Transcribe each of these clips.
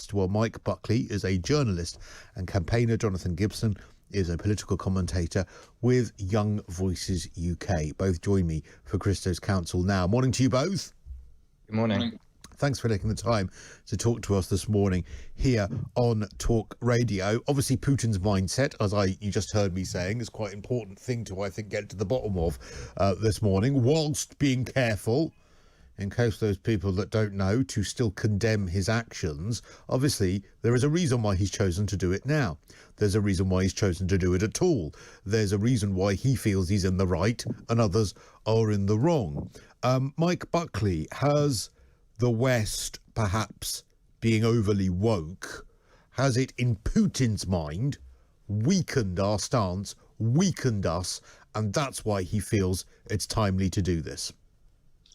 guest. Well, Mike Buckley is a journalist and campaigner. Jonathan Gibson is a political commentator with Young Voices UK. Both join me for Cristo's Council now. Morning to you both. Good morning. Thanks for taking the time to talk to us this morning here on Talk Radio. Obviously, Putin's mindset, as you just heard me saying, is quite an important thing to, I think, get to the bottom of this morning, whilst being careful, in case those people that don't know, to still condemn his actions. Obviously, there is a reason why he's chosen to do it now. There's a reason why he's chosen to do it at all. There's a reason why he feels he's in the right and others are in the wrong. Mike Buckley, has the West, perhaps being overly woke, has it, in Putin's mind, weakened our stance, weakened us, and that's why he feels it's timely to do this?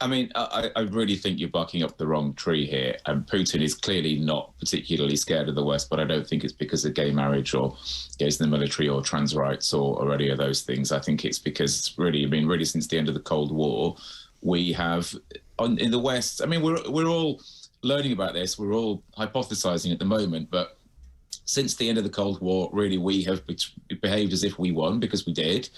I mean, I really think you're barking up the wrong tree here. And Putin is clearly not particularly scared of the West, but I don't think it's because of gay marriage or gays in the military or trans rights or any of those things. I think it's because really since the end of the Cold War, we have, in the West, I mean, we're all learning about this. We're all hypothesizing at the moment, but since the end of the Cold War, really, we have behaved as if we won, because we did,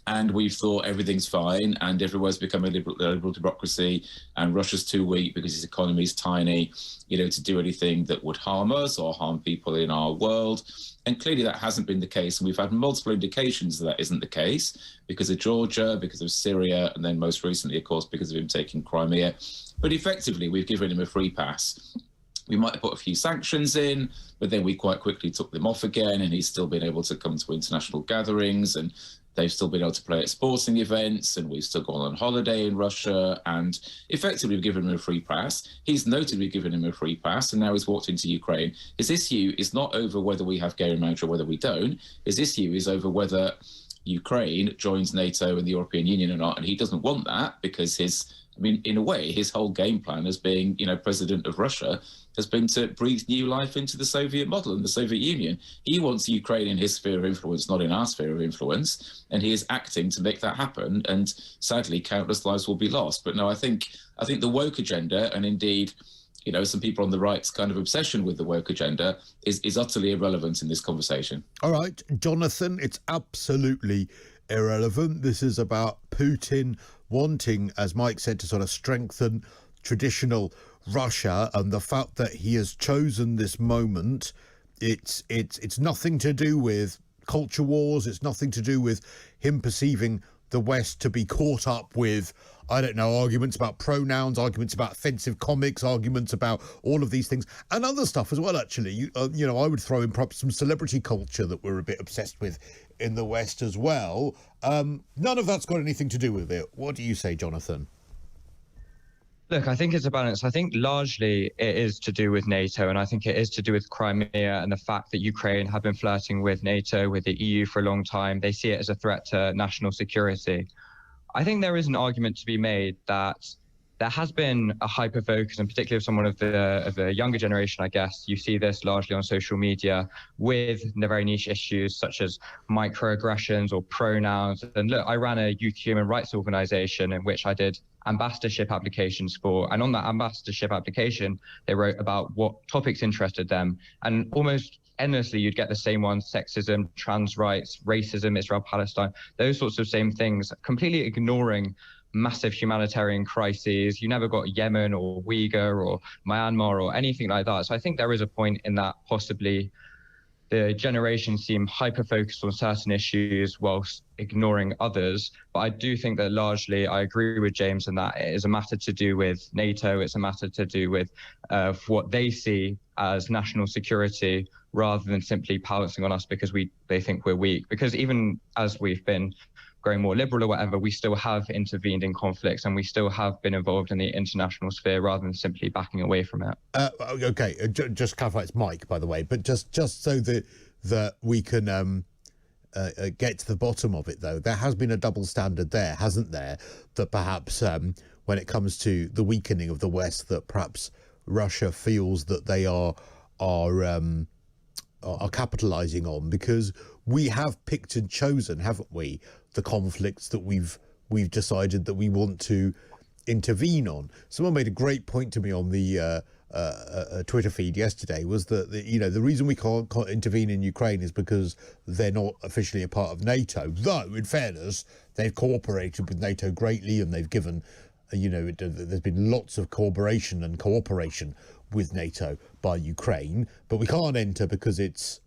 and we've thought everything's fine and everywhere's become a liberal democracy, and Russia's too weak because its economy is tiny, to do anything that would harm us or harm people in our world. And clearly that hasn't been the case, and we've had multiple indications that isn't the case, because of Georgia, because of Syria, and then most recently, of course, because of him taking Crimea. But effectively, we've given him a free pass. We might have put a few sanctions in, but then we quite quickly took them off again, and he's still been able to come to international gatherings, and they've still been able to play at sporting events, and we've still gone on holiday in Russia, and effectively we've given him a free pass. He's noted we've given him a free pass, and now he's walked into Ukraine. His issue is not over whether we have gay marriage or whether we don't. His issue is over whether Ukraine joins NATO and the European Union or not, and he doesn't want that because in a way, his whole game plan as being, president of Russia has been to breathe new life into the Soviet model and the Soviet Union. He wants Ukraine in his sphere of influence, not in our sphere of influence, and he is acting to make that happen. And sadly, countless lives will be lost. But no, I think the woke agenda, and indeed, some people on the right's kind of obsession with the woke agenda is utterly irrelevant in this conversation. All right, Jonathan, it's absolutely irrelevant. This is about Putin wanting, as Mike said, to sort of strengthen traditional Russia, and the fact that he has chosen this moment, it's nothing to do with culture wars. It's nothing to do with him perceiving the West to be caught up with, I don't know, arguments about pronouns, arguments about offensive comics, arguments about all of these things, and other stuff as well, actually. I would throw in perhaps some celebrity culture that we're a bit obsessed with in the West as well. None of that's got anything to do with it. What do you say, Jonathan? Look, I think it's a balance. I think largely it is to do with NATO, and I think it is to do with Crimea and the fact that Ukraine have been flirting with NATO, with the EU for a long time. They see it as a threat to national security. I think there is an argument to be made that there has been a hyper-focus, and particularly of someone of the younger generation, I guess, you see this largely on social media with the very niche issues such as microaggressions or pronouns. And look, I ran a youth human rights organization in which I did ambassadorship applications for, and on that ambassadorship application, they wrote about what topics interested them. And almost endlessly, you'd get the same ones: sexism, trans rights, racism, Israel, Palestine, those sorts of same things, completely ignoring massive humanitarian crises. You never got Yemen or Uyghur or Myanmar or anything like that. So I think there is a point in that possibly the generation seem hyper-focused on certain issues whilst ignoring others. But I do think that largely I agree with James in that it is a matter to do with NATO. It's a matter to do with what they see as national security, rather than simply pouncing on us because they think we're weak. Because even as we've been growing more liberal or whatever, we still have intervened in conflicts and we still have been involved in the international sphere rather than simply backing away from it. Okay, just clarify, it's Mike, by the way, but just so that we can get to the bottom of it, though, there has been a double standard there, hasn't there, that perhaps when it comes to the weakening of the West, that perhaps Russia feels that they are capitalizing on, because we have picked and chosen, haven't we, the conflicts that we've decided that we want to intervene on. Someone made a great point to me on the Twitter feed yesterday was that the reason we can't intervene in Ukraine is because they're not officially a part of NATO. Though, in fairness, they've cooperated with NATO greatly, and they've given, there's been lots of cooperation and cooperation with NATO by Ukraine. But we can't enter because it's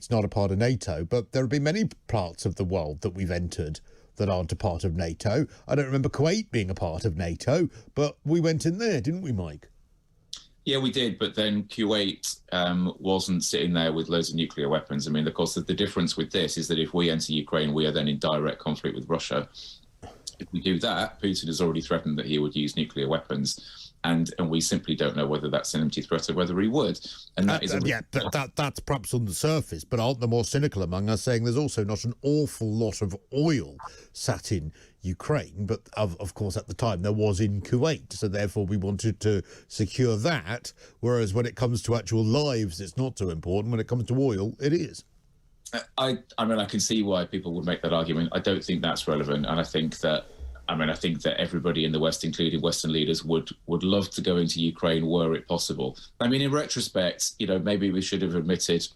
not a part of NATO. But there have been many parts of the world that we've entered that aren't a part of NATO. I don't remember Kuwait being a part of NATO, but we went in there, didn't we, Mike? Yeah, we did, but then Kuwait wasn't sitting there with loads of nuclear weapons. I mean, of course, the difference with this is that if we enter Ukraine, we are then in direct conflict with Russia. If we do that, Putin has already threatened that he would use nuclear weapons, and we simply don't know whether that's an empty threat or whether he would. And that is that's perhaps on the surface, but aren't the more cynical among us saying there's also not an awful lot of oil sat in Ukraine, but of course at the time there was in Kuwait, so therefore we wanted to secure that, whereas when it comes to actual lives it's not so important. When it comes to oil, it is. I mean, I can see why people would make that argument. I don't think that's relevant, and I think that everybody in the West, including Western leaders, would love to go into Ukraine were it possible. I mean, in retrospect, maybe we should have admitted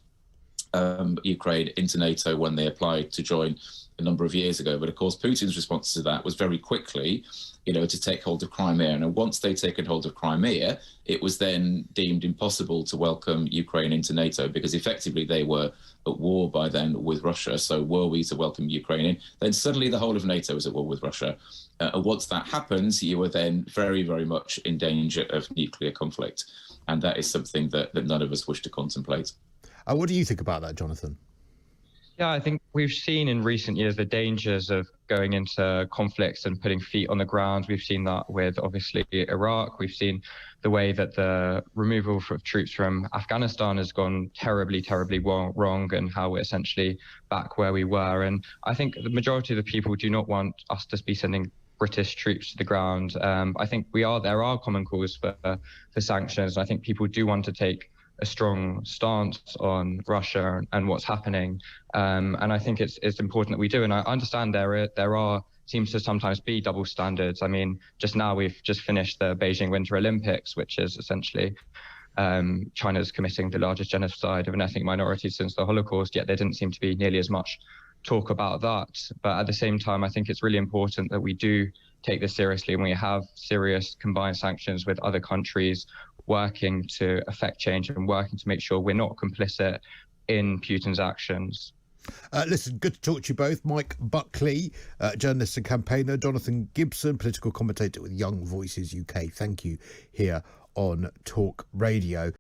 Ukraine into NATO when they applied to join a number of years ago. But of course, Putin's response to that was very quickly, to take hold of Crimea. And once they'd taken hold of Crimea, it was then deemed impossible to welcome Ukraine into NATO because effectively they were at war by then with Russia. So were we to welcome Ukraine in, then suddenly the whole of NATO is at war with Russia. And once that happens, you are then very, very much in danger of nuclear conflict. And that is something that none of us wish to contemplate. What do you think about that, Jonathan? Yeah, I think we've seen in recent years the dangers of going into conflicts and putting feet on the ground. We've seen that with, obviously, Iraq. We've seen the way that the removal of troops from Afghanistan has gone terribly, terribly wrong, and how we're essentially back where we were. And I think the majority of the people do not want us to be sending British troops to the ground. I think there are common calls for sanctions. I think people do want to take a strong stance on Russia and what's happening. And I think it's important that we do. And I understand there seems to sometimes be double standards. I mean, just now we've just finished the Beijing Winter Olympics, which is essentially China's committing the largest genocide of an ethnic minority since the Holocaust, yet there didn't seem to be nearly as much talk about that. But at the same time, I think it's really important that we do take this seriously, and we have serious combined sanctions with other countries working to affect change and working to make sure we're not complicit in Putin's actions. Listen, good to talk to you both. Mike Buckley, journalist and campaigner. Jonathan Gibson, political commentator with Young Voices UK. Thank you here on Talk Radio.